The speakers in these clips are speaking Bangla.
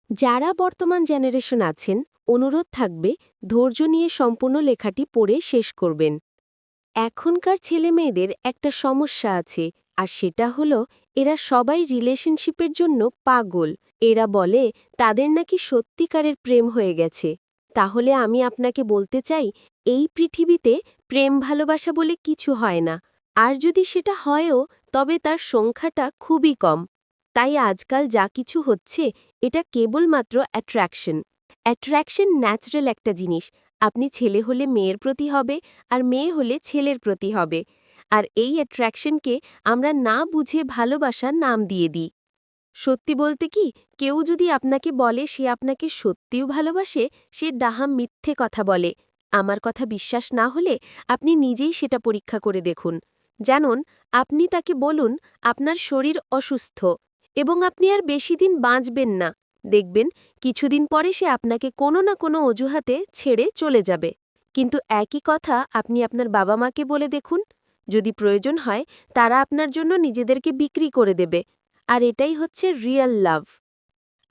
যারা বর্তমান জেনারেশন আছেন, অনুরোধ থাকবে ধৈর্য নিয়ে সম্পূর্ণ লেখাটি পড়ে শেষ করবেন। এখনকার ছেলেমেয়েদের একটা সমস্যা আছে, আর সেটা হলো এরা সবাই রিলেশনশিপের জন্য পাগল। এরা বলে তাদের নাকি সত্যিকারের প্রেম হয়ে গেছে। তাহলে আমি আপনাকে বলতে চাই, এই পৃথিবীতে প্রেম ভালোবাসা বলে কিছু হয় না, আর যদি সেটা হয়ও তবে তার সংখ্যাটা খুবই কম। তাই আজকাল যা কিছু হচ্ছে এটা কেবলমাত্র অ্যাট্রাকশন। অ্যাট্রাকশন ন্যাচারাল একটা জিনিস। আপনি ছেলে হলে মেয়ের প্রতি হবে, আর মেয়ে হলে ছেলের প্রতি হবে। আর এই অ্যাট্রাকশনকে আমরা না বুঝে ভালোবাসার নাম দিয়ে দিই। সত্যি বলতে কি, কেউ যদি আপনাকে বলে সে আপনাকে সত্যিও ভালোবাসে, সে ডাহা মিথ্যে কথা বলে। আমার কথা বিশ্বাস না হলে আপনি নিজেই সেটা পরীক্ষা করে দেখুন। জানুন, আপনি তাকে বলুন আপনার শরীর অসুস্থ এবং আপনি আর বেশি দিন বাঁচবেন না। দেখবেন কিছুদিন পরে সে আপনাকে কোনো না কোনো অজুহাতে ছেড়ে চলে যাবে। কিন্তু একই কথা আপনি আপনার বাবা মাকে বলে দেখুন। যদি প্রয়োজন হয় তারা আপনার জন্য নিজেদেরকে বিক্রি করে দেবে। আর এটাই হচ্ছে রিয়েল লাভ।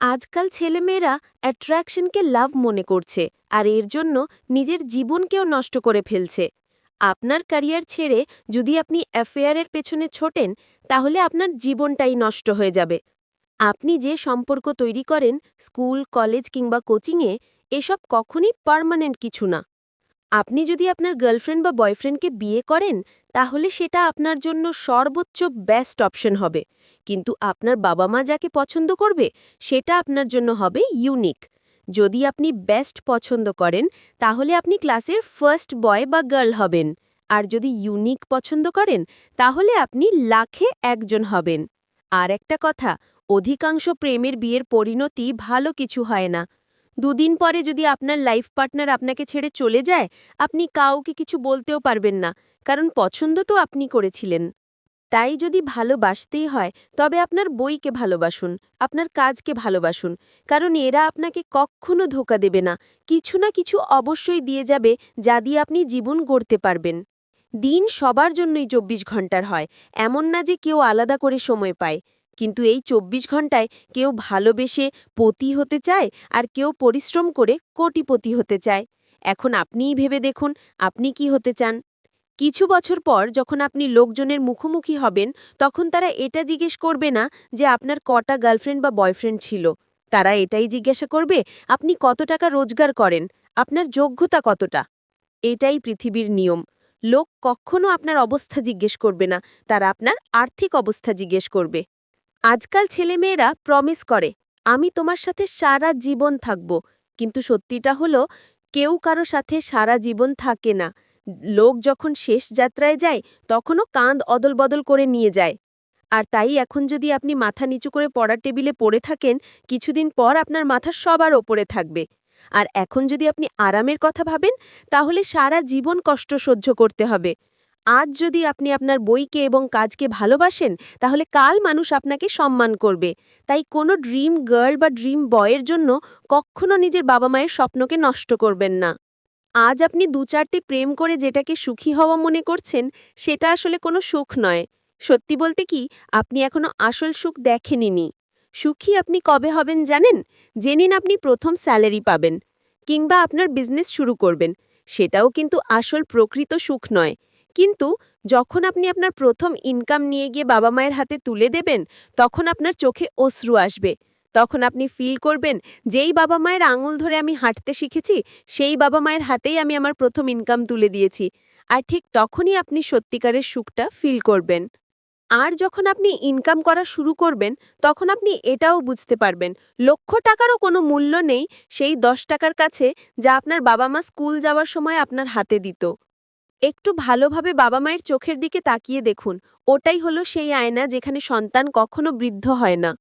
আজকাল ছেলেমেয়েরা অ্যাট্রাকশনকে লাভ মনে করছে, আর এর জন্য নিজের জীবনকেও নষ্ট করে ফেলছে। আপনার ক্যারিয়ার ছেড়ে যদি আপনি অ্যাফেয়ারের পেছনে ছোটেন, তাহলে আপনার জীবনটাই নষ্ট হয়ে যাবে। আপনি যে সম্পর্ক তৈরি করেন স্কুল, কলেজ কিংবা কোচিংয়ে, এসব কখনই পার্মানেন্ট কিছু না। আপনি যদি আপনার গার্লফ্রেন্ড বা বয়ফ্রেন্ডকে বিয়ে করেন, তাহলে সেটা আপনার জন্য সর্বোচ্চ বেস্ট অপশন হবে। কিন্তু আপনার বাবা মা যাকে পছন্দ করবে, সেটা আপনার জন্য হবে ইউনিক। যদি আপনি বেস্ট পছন্দ করেন, তাহলে আপনি ক্লাসের ফার্স্ট বয় বা গার্ল হবেন। আর যদি ইউনিক পছন্দ করেন, তাহলে আপনি লাখে একজন হবেন। আর একটা কথা, অধিকাংশ প্রেমের বিয়ের পরিণতি ভালো কিছু হয় না। দুদিন পরে যদি আপনার লাইফ পার্টনার আপনাকে ছেড়ে চলে যায়, আপনি কাউকে কিছু বলতেও পারবেন না, কারণ পছন্দ তো আপনি করেছিলেন। তাই যদি ভালোবাসতেই হয়, তবে আপনার বইকে ভালোবাসুন, আপনার কাজকে ভালোবাসুন, কারণ এরা আপনাকে কখনো ধোঁকা দেবে না। কিছু না কিছু অবশ্যই দিয়ে যাবে, যা দিয়ে আপনি জীবন গড়তে পারবেন। দিন সবার জন্যই ২৪ ঘন্টার হয়, এমন না যে কেউ আলাদা করে সময় পায়। কিন্তু এই ২৪ ঘন্টায় কেউ ভালোবেসে পতি হতে চায়, আর কেউ পরিশ্রম করে কোটিপতি হতে চায়। এখন আপনিই ভেবে দেখুন, আপনি কি হতে চান? কিছু বছর পর যখন আপনি লোকজনের মুখোমুখি হবেন, তখন তারা এটা জিজ্ঞেস করবে না যে আপনার কটা গার্লফ্রেন্ড বা বয়ফ্রেন্ড ছিল। তারা এটাই জিজ্ঞাসা করবে আপনি কত টাকা রোজগার করেন, আপনার যোগ্যতা কতটা। এটাই পৃথিবীর নিয়ম। লোক কখনো আপনার অবস্থা জিজ্ঞেস করবে না, তারা আপনার আর্থিক অবস্থা জিজ্ঞেস করবে। আজকাল ছেলেমেয়েরা প্রমিস করে, আমি তোমার সাথে সারা জীবন থাকব। কিন্তু সত্যিটা হলো, কেউ কারো সাথে সারা জীবন থাকে না। লোক যখন শেষ যাত্রায় যায়, তখনও কাঁধ অদলবদল করে নিয়ে যায়। আর তাই এখন যদি আপনি মাথা নিচু করে পড়ার টেবিলে পড়ে থাকেন, কিছুদিন পর আপনার মাথা সবার ওপরে থাকবে। আর এখন যদি আপনি আরামের কথা ভাবেন, তাহলে সারা জীবন কষ্ট সহ্য করতে হবে। আজ যদি আপনি আপনার বইকে এবং কাজকে ভালোবাসেন, তাহলে কাল মানুষ আপনাকে সম্মান করবে। তাই কোনো ড্রিম গার্ল বা ড্রিম বয়ের জন্য কখনো নিজের বাবা মায়ের স্বপ্নকে নষ্ট করবেন না। আজ আপনি ২-৪টি প্রেম করে যেটাকে সুখী হওয়া মনে করছেন, সেটা আসলে কোনো সুখ নয়। সত্যি বলতে কি, আপনি এখনো আসল সুখ দেখেনইনি। সুখী আপনি কবে হবেন জানেন? যেদিন আপনি প্রথম স্যালারি পাবেন, কিংবা আপনার বিজনেস শুরু করবেন। সেটাও কিন্তু আসল প্রকৃত সুখ নয়। কিন্তু যখন আপনি আপনার প্রথম ইনকাম নিয়ে গিয়ে বাবা মায়ের হাতে তুলে দেবেন, তখন আপনার চোখে অশ্রু আসবে। তখন আপনি ফিল করবেন, যেই বাবা মায়ের আঙুল ধরে আমি হাঁটতে শিখেছি, সেই বাবা মায়ের হাতেই আমি আমার প্রথম ইনকাম তুলে দিয়েছি। আর ঠিক তখনই আপনি সত্যিকারের সুখটা ফিল করবেন। আর যখন আপনি ইনকাম করা শুরু করবেন, তখন আপনি এটাও বুঝতে পারবেন, লক্ষ টাকারও কোনো মূল্য নেই সেই ১০ টাকার কাছে, যা আপনার বাবা মা স্কুল যাওয়ার সময় আপনার হাতে দিত। একটু ভালোভাবে বাবা মায়ের চোখের দিকে তাকিয়ে দেখুন, ওটাই হলো সেই আয়না যেখানে সন্তান কখনো বৃদ্ধ হয় না।